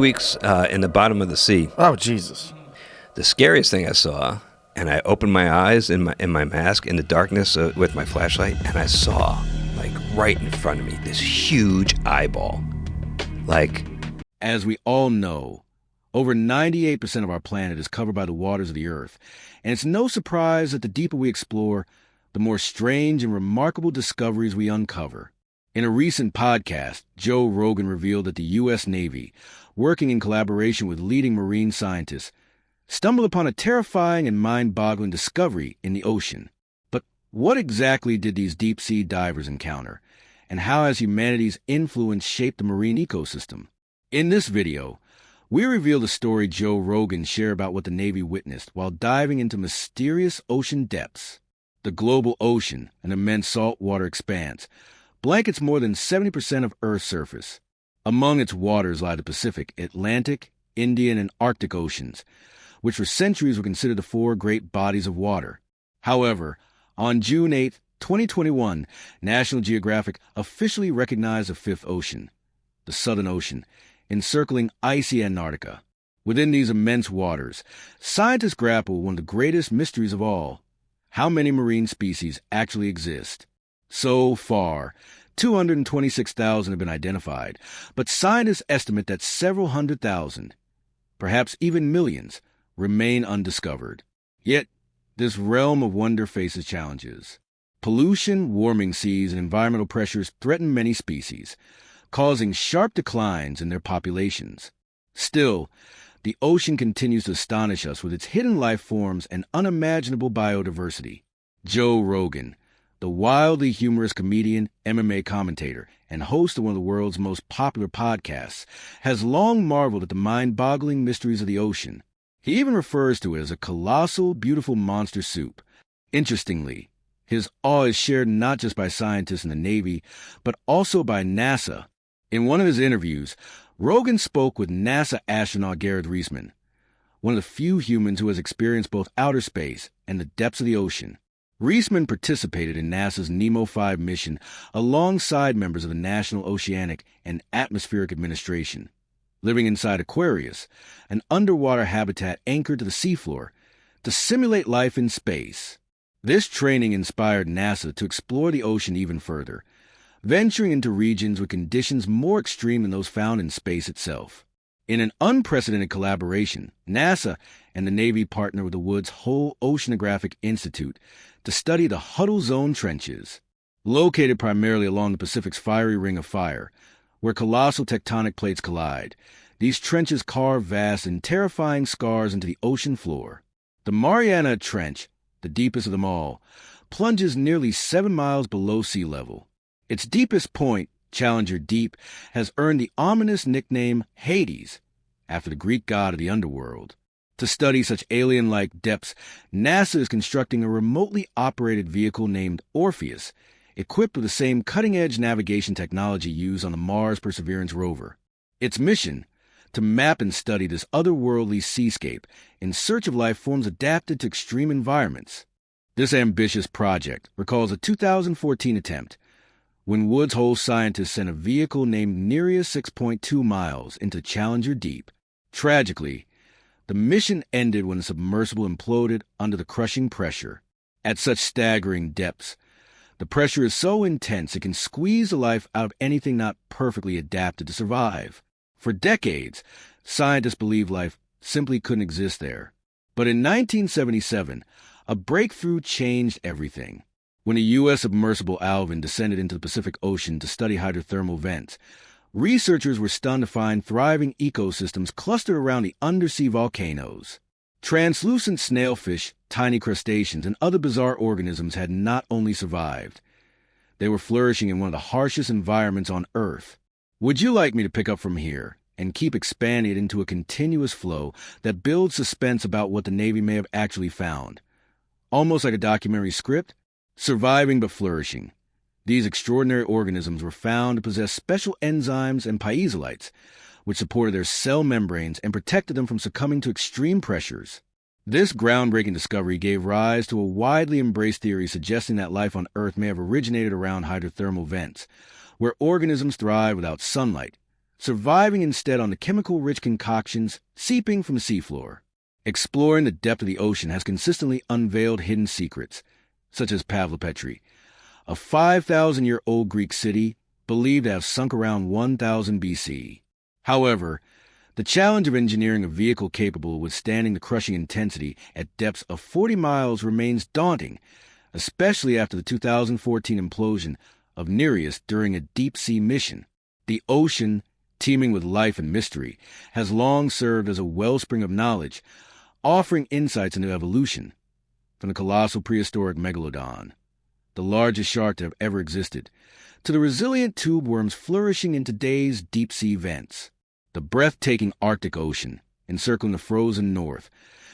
Weeks in the bottom of the sea. Oh, Jesus. The scariest thing I saw, and I opened my eyes in my mask in the darkness with my flashlight, and I saw, like, right in front of me, this huge eyeball. Like, as we all know, over 98% of our planet is covered by the waters of the Earth, and it's no surprise that the deeper we explore, the more strange and remarkable discoveries we uncover. In a recent podcast, Joe Rogan revealed that the U.S. Navy, working in collaboration with leading marine scientists, stumbled upon a terrifying and mind-boggling discovery in the ocean. But what exactly did these deep-sea divers encounter, and how has humanity's influence shaped the marine ecosystem? In this video, we reveal the story Joe Rogan shared about what the Navy witnessed while diving into mysterious ocean depths. The global ocean, an immense saltwater expanse, blankets more than 70% of Earth's surface. Among its waters lie the Pacific, Atlantic, Indian, and Arctic Oceans, which for centuries were considered the four great bodies of water. However, on June 8, 2021, National Geographic officially recognized a fifth ocean, the Southern Ocean, encircling icy Antarctica. Within these immense waters, scientists grapple with one of the greatest mysteries of all: how many marine species actually exist. So far, 226,000 have been identified, but scientists estimate that several hundred thousand, perhaps even millions, remain undiscovered. Yet, this realm of wonder faces challenges. Pollution, warming seas, and environmental pressures threaten many species, causing sharp declines in their populations. Still, the ocean continues to astonish us with its hidden life forms and unimaginable biodiversity. Joe Rogan, the wildly humorous comedian, MMA commentator, and host of one of the world's most popular podcasts, has long marveled at the mind-boggling mysteries of the ocean. He even refers to it as a colossal, beautiful monster soup. Interestingly, his awe is shared not just by scientists in the Navy, but also by NASA. In one of his interviews, Rogan spoke with NASA astronaut Gareth Reisman, one of the few humans who has experienced both outer space and the depths of the ocean. Reisman participated in NASA's Nemo 5 mission alongside members of the National Oceanic and Atmospheric Administration, living inside Aquarius, an underwater habitat anchored to the seafloor, to simulate life in space. This training inspired NASA to explore the ocean even further, venturing into regions with conditions more extreme than those found in space itself. In an unprecedented collaboration, NASA and the Navy partnered with the Woods Hole Oceanographic Institute to study the Huddle Zone trenches. Located primarily along the Pacific's fiery ring of fire, where colossal tectonic plates collide, these trenches carve vast and terrifying scars into the ocean floor. The Mariana Trench, the deepest of them all, plunges nearly 7 miles below sea level. Its deepest point, Challenger Deep, has earned the ominous nickname Hades, after the Greek god of the underworld. To study such alien-like depths, NASA is constructing a remotely operated vehicle named Orpheus, equipped with the same cutting-edge navigation technology used on the Mars Perseverance rover. Its mission: to map and study this otherworldly seascape in search of life forms adapted to extreme environments. This ambitious project recalls a 2014 attempt, when Woods Hole scientists sent a vehicle named Nereus 6.2 miles into Challenger Deep. Tragically, the mission ended when the submersible imploded under the crushing pressure. At such staggering depths, the pressure is so intense it can squeeze the life out of anything not perfectly adapted to survive. For decades, scientists believed life simply couldn't exist there. But in 1977, a breakthrough changed everything. When a U.S. submersible Alvin descended into the Pacific Ocean to study hydrothermal vents, researchers were stunned to find thriving ecosystems clustered around the undersea volcanoes. Translucent snailfish, tiny crustaceans, and other bizarre organisms had not only survived, they were flourishing in one of the harshest environments on Earth. Would you like me to pick up from here and keep expanding it into a continuous flow that builds suspense about what the Navy may have actually found? Almost like a documentary script, surviving but flourishing. These extraordinary organisms were found to possess special enzymes and piezolites, which supported their cell membranes and protected them from succumbing to extreme pressures. This groundbreaking discovery gave rise to a widely embraced theory suggesting that life on Earth may have originated around hydrothermal vents, where organisms thrive without sunlight, surviving instead on the chemical-rich concoctions seeping from the seafloor. Exploring the depth of the ocean has consistently unveiled hidden secrets, such as Pavlopetri, a 5,000-year-old Greek city believed to have sunk around 1000 BC. However, the challenge of engineering a vehicle capable of withstanding the crushing intensity at depths of 40 miles remains daunting, especially after the 2014 implosion of Nereus during a deep-sea mission. The ocean, teeming with life and mystery, has long served as a wellspring of knowledge, offering insights into evolution, from the colossal prehistoric megalodon, the largest shark to have ever existed, to the resilient tube worms flourishing in today's deep-sea vents. The breathtaking Arctic Ocean, encircling the frozen north,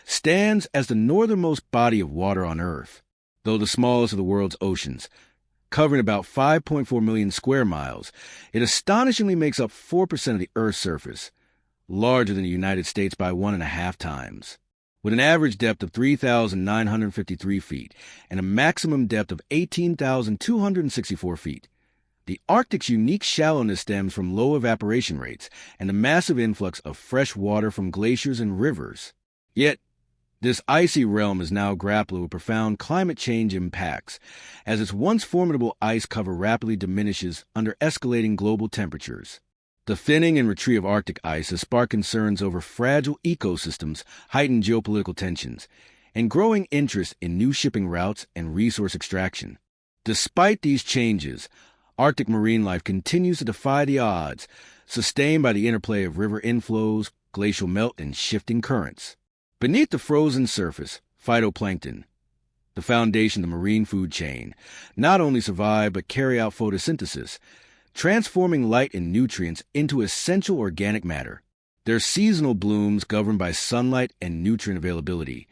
stands as the northernmost body of water on Earth, though the smallest of the world's oceans. Covering about 5.4 million square miles, it astonishingly makes up 4% of the Earth's surface, larger than the United States by 1.5 times. With an average depth of 3,953 feet and a maximum depth of 18,264 feet, the Arctic's unique shallowness stems from low evaporation rates and the massive influx of fresh water from glaciers and rivers. Yet, this icy realm is now grappling with profound climate change impacts, as its once formidable ice cover rapidly diminishes under escalating global temperatures. The thinning and retreat of Arctic ice has sparked concerns over fragile ecosystems, heightened geopolitical tensions, and growing interest in new shipping routes and resource extraction. Despite these changes, Arctic marine life continues to defy the odds, sustained by the interplay of river inflows, glacial melt, and shifting currents. Beneath the frozen surface, phytoplankton, the foundation of the marine food chain, not only survive but carry out photosynthesis, transforming light and nutrients into essential organic matter. Their seasonal blooms, governed by sunlight and nutrient availability,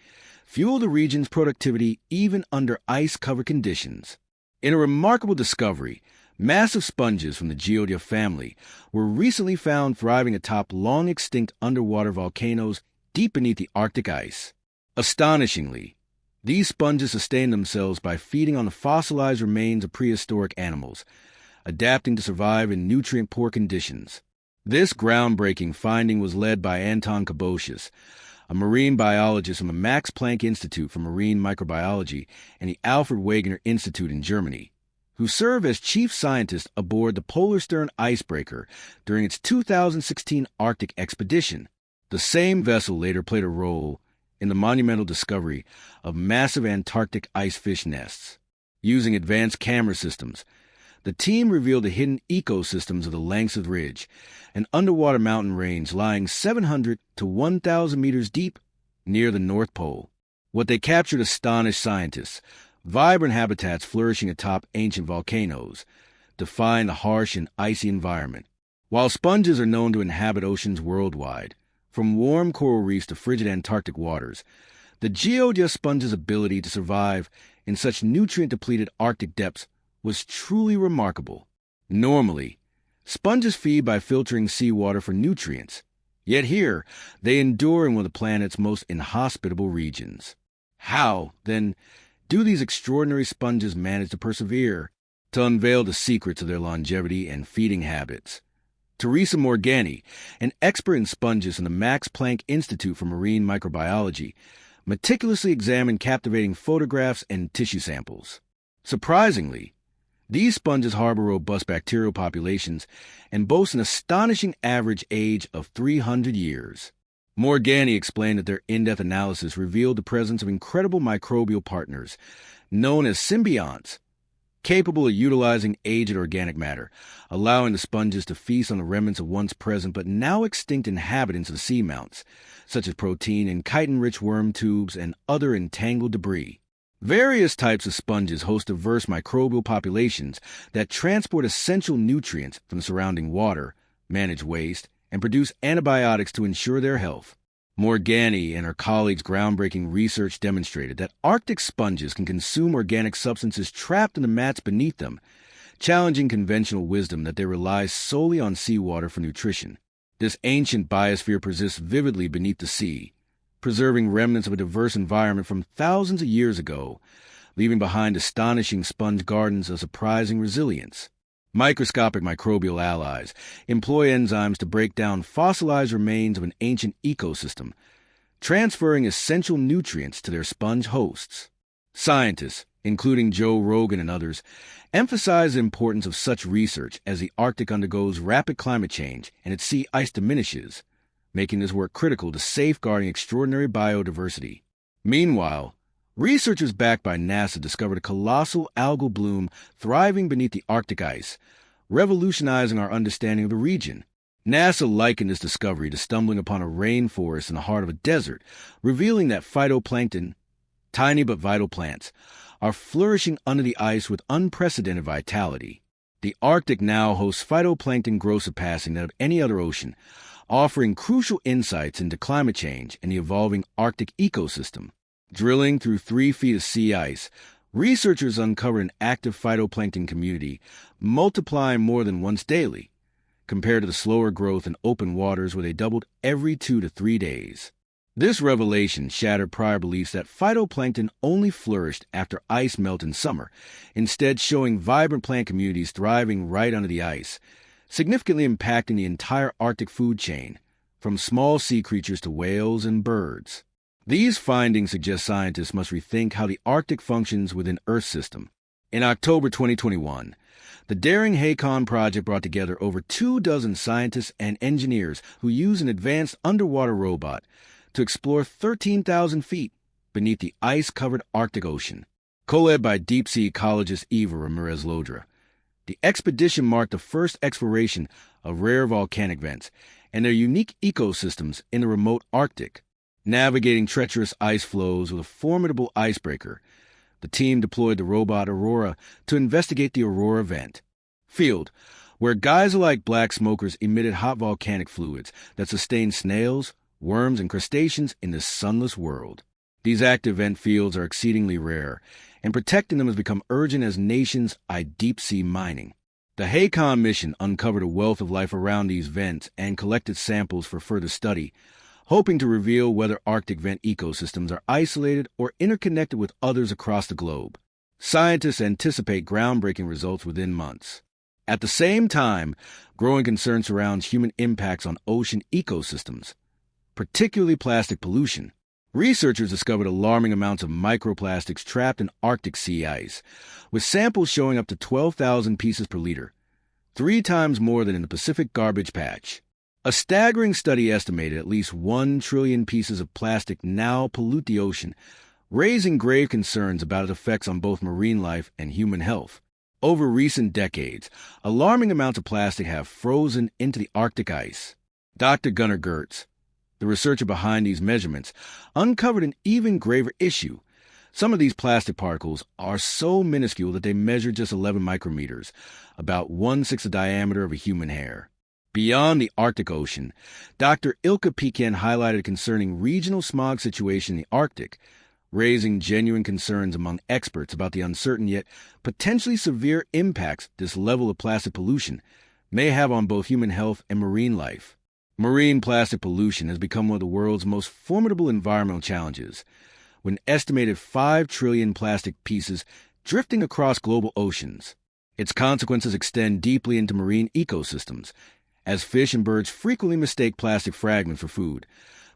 fuel the region's productivity even under ice-covered conditions. In a remarkable discovery, massive sponges from the Geodia family were recently found thriving atop long-extinct underwater volcanoes deep beneath the Arctic ice. Astonishingly, these sponges sustain themselves by feeding on the fossilized remains of prehistoric animals, adapting to survive in nutrient-poor conditions. This groundbreaking finding was led by Anton Kabosius, a marine biologist from the Max Planck Institute for Marine Microbiology and the Alfred Wegener Institute in Germany, who served as chief scientist aboard the Polarstern icebreaker during its 2016 Arctic expedition. The same vessel later played a role in the monumental discovery of massive Antarctic ice fish nests. Using advanced camera systems, the team revealed the hidden ecosystems of the Langseth Ridge, an underwater mountain range lying 700 to 1,000 meters deep near the North Pole. What they captured astonished scientists: vibrant habitats flourishing atop ancient volcanoes, defying the harsh and icy environment. While sponges are known to inhabit oceans worldwide, from warm coral reefs to frigid Antarctic waters, the Geodia sponge's ability to survive in such nutrient-depleted Arctic depths was truly remarkable. Normally, sponges feed by filtering seawater for nutrients, yet here they endure in one of the planet's most inhospitable regions. How, then, do these extraordinary sponges manage to persevere? To unveil the secrets of their longevity and feeding habits, Teresa Morgani, an expert in sponges from the Max Planck Institute for Marine Microbiology, meticulously examined captivating photographs and tissue samples. Surprisingly, these sponges harbor robust bacterial populations and boast an astonishing average age of 300 years. Morgani explained that their in-depth analysis revealed the presence of incredible microbial partners, known as symbionts, capable of utilizing aged organic matter, allowing the sponges to feast on the remnants of once present but now extinct inhabitants of the seamounts, such as protein and chitin-rich worm tubes and other entangled debris. Various types of sponges host diverse microbial populations that transport essential nutrients from the surrounding water, manage waste, and produce antibiotics to ensure their health. Morgani and her colleagues' groundbreaking research demonstrated that Arctic sponges can consume organic substances trapped in the mats beneath them, challenging conventional wisdom that they rely solely on seawater for nutrition. This ancient biosphere persists vividly beneath the sea, preserving remnants of a diverse environment from thousands of years ago, leaving behind astonishing sponge gardens of surprising resilience. Microscopic microbial allies employ enzymes to break down fossilized remains of an ancient ecosystem, transferring essential nutrients to their sponge hosts. Scientists, including Joe Rogan and others, emphasize the importance of such research as the Arctic undergoes rapid climate change and its sea ice diminishes, making this work critical to safeguarding extraordinary biodiversity. Meanwhile, researchers backed by NASA discovered a colossal algal bloom thriving beneath the Arctic ice, revolutionizing our understanding of the region. NASA likened this discovery to stumbling upon a rainforest in the heart of a desert, revealing that phytoplankton, tiny but vital plants, are flourishing under the ice with unprecedented vitality. The Arctic now hosts phytoplankton growth surpassing that of any other ocean, offering crucial insights into climate change and the evolving Arctic ecosystem. Drilling through 3 feet of sea ice, researchers uncovered an active phytoplankton community, multiplying more than once daily, compared to the slower growth in open waters where they doubled every 2 to 3 days. This revelation shattered prior beliefs that phytoplankton only flourished after ice melt in summer, instead showing vibrant plant communities thriving right under the ice, significantly impacting the entire Arctic food chain, from small sea creatures to whales and birds. These findings suggest scientists must rethink how the Arctic functions within Earth's system. In October 2021, the daring HACON project brought together over 24 scientists and engineers who use an advanced underwater robot to explore 13,000 feet beneath the ice-covered Arctic Ocean. Co-led by deep-sea ecologist Eva Ramirez-Lodra, the expedition marked the first exploration of rare volcanic vents and their unique ecosystems in the remote Arctic. Navigating treacherous ice flows with a formidable icebreaker, the team deployed the robot Aurora to investigate the Aurora vent field, where geyser-like black smokers emitted hot volcanic fluids that sustained snails, worms, and crustaceans in this sunless world. These active vent fields are exceedingly rare, and protecting them has become urgent as nations eye deep-sea mining. The HACON mission uncovered a wealth of life around these vents and collected samples for further study, hoping to reveal whether Arctic vent ecosystems are isolated or interconnected with others across the globe. Scientists anticipate groundbreaking results within months. At the same time, growing concern surrounds human impacts on ocean ecosystems, particularly plastic pollution. Researchers discovered alarming amounts of microplastics trapped in Arctic sea ice, with samples showing up to 12,000 pieces per liter, 3 times more than in the Pacific garbage patch. A staggering study estimated at least 1 trillion pieces of plastic now pollute the ocean, raising grave concerns about its effects on both marine life and human health. Over recent decades, alarming amounts of plastic have frozen into the Arctic ice. Dr. Gunnar Gertz, the researcher behind these measurements, uncovered an even graver issue. Some of these plastic particles are so minuscule that they measure just 11 micrometers, about 1/6 the diameter of a human hair. Beyond the Arctic Ocean, Dr. Ilka Pekan highlighted a concerning regional smog situation in the Arctic, raising genuine concerns among experts about the uncertain yet potentially severe impacts this level of plastic pollution may have on both human health and marine life. Marine plastic pollution has become one of the world's most formidable environmental challenges, with an estimated 5 trillion plastic pieces drifting across global oceans. Its consequences extend deeply into marine ecosystems, as fish and birds frequently mistake plastic fragments for food,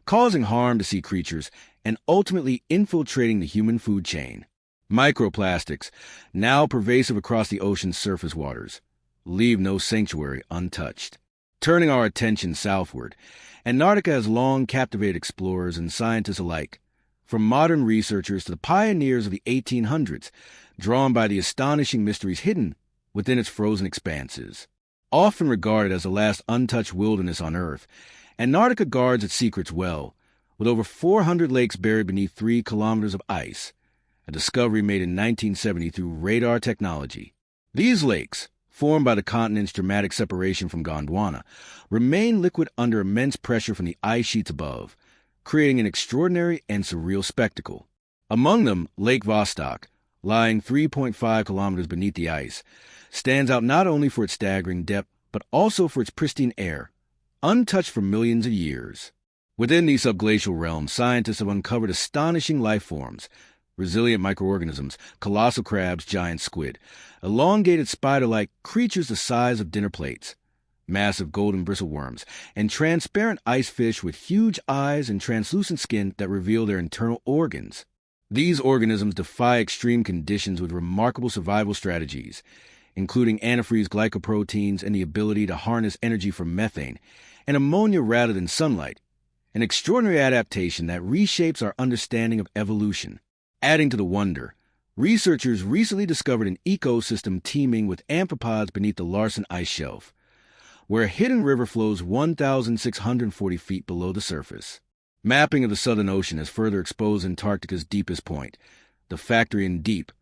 causing harm to sea creatures and ultimately infiltrating the human food chain. Microplastics, now pervasive across the ocean's surface waters, leave no sanctuary untouched. Turning our attention southward, Antarctica has long captivated explorers and scientists alike, from modern researchers to the pioneers of the 1800s, drawn by the astonishing mysteries hidden within its frozen expanses. Often regarded as the last untouched wilderness on Earth, Antarctica guards its secrets well, with over 400 lakes buried beneath 3 kilometers of ice, a discovery made in 1970 through radar technology. These lakes, formed by the continent's dramatic separation from Gondwana, remain liquid under immense pressure from the ice sheets above, creating an extraordinary and surreal spectacle. Among them, Lake Vostok, lying 3.5 kilometers beneath the ice, stands out not only for its staggering depth, but also for its pristine air, untouched for millions of years. Within these subglacial realms, scientists have uncovered astonishing life forms, resilient microorganisms, colossal crabs, giant squid, elongated spider-like creatures the size of dinner plates, massive golden bristleworms, and transparent ice fish with huge eyes and translucent skin that reveal their internal organs. These organisms defy extreme conditions with remarkable survival strategies, including antifreeze glycoproteins and the ability to harness energy from methane and ammonia rather than sunlight, an extraordinary adaptation that reshapes our understanding of evolution. Adding to the wonder, researchers recently discovered an ecosystem teeming with amphipods beneath the Larsen Ice Shelf, where a hidden river flows 1,640 feet below the surface. Mapping of the Southern Ocean has further exposed Antarctica's deepest point, the Factorian Deep,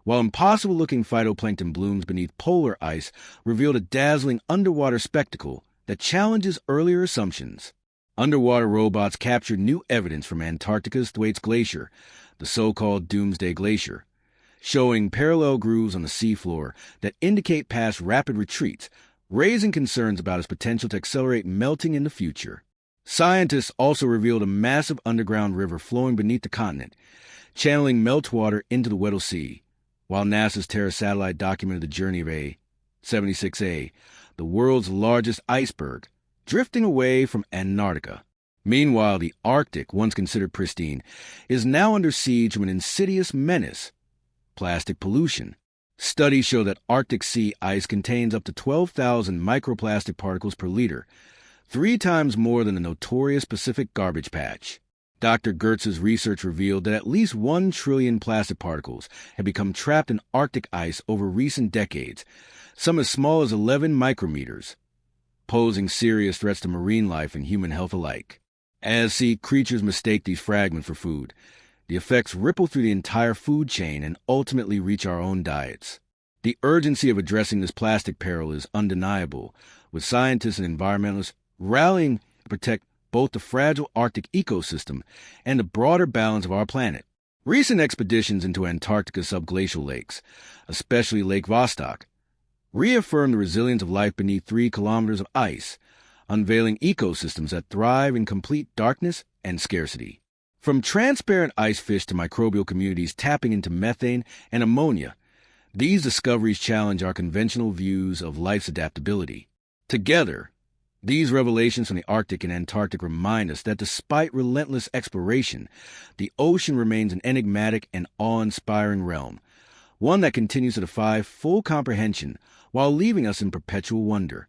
while impossible-looking phytoplankton blooms beneath polar ice revealed a dazzling underwater spectacle that challenges earlier assumptions. Underwater robots captured new evidence from Antarctica's Thwaites Glacier, the so-called Doomsday Glacier, showing parallel grooves on the seafloor that indicate past rapid retreats, raising concerns about its potential to accelerate melting in the future. Scientists also revealed a massive underground river flowing beneath the continent, channeling meltwater into the Weddell Sea, while NASA's Terra satellite documented the journey of A76A, the world's largest iceberg, drifting away from Antarctica. Meanwhile, the Arctic, once considered pristine, is now under siege from an insidious menace: plastic pollution. Studies show that Arctic sea ice contains up to 12,000 microplastic particles per liter, 3 times more than the notorious Pacific garbage patch. Dr. Gertz's research revealed that at least 1 trillion plastic particles have become trapped in Arctic ice over recent decades, some as small as 11 micrometers, posing serious threats to marine life and human health alike. As sea creatures mistake these fragments for food, the effects ripple through the entire food chain and ultimately reach our own diets. The urgency of addressing this plastic peril is undeniable, with scientists and environmentalists rallying to protect both the fragile Arctic ecosystem and the broader balance of our planet. Recent expeditions into Antarctica's subglacial lakes, especially Lake Vostok, reaffirm the resilience of life beneath 3 kilometers of ice, unveiling ecosystems that thrive in complete darkness and scarcity. From transparent ice fish to microbial communities tapping into methane and ammonia, these discoveries challenge our conventional views of life's adaptability. Together, these revelations from the Arctic and Antarctic remind us that despite relentless exploration, the ocean remains an enigmatic and awe-inspiring realm, one that continues to defy full comprehension while leaving us in perpetual wonder.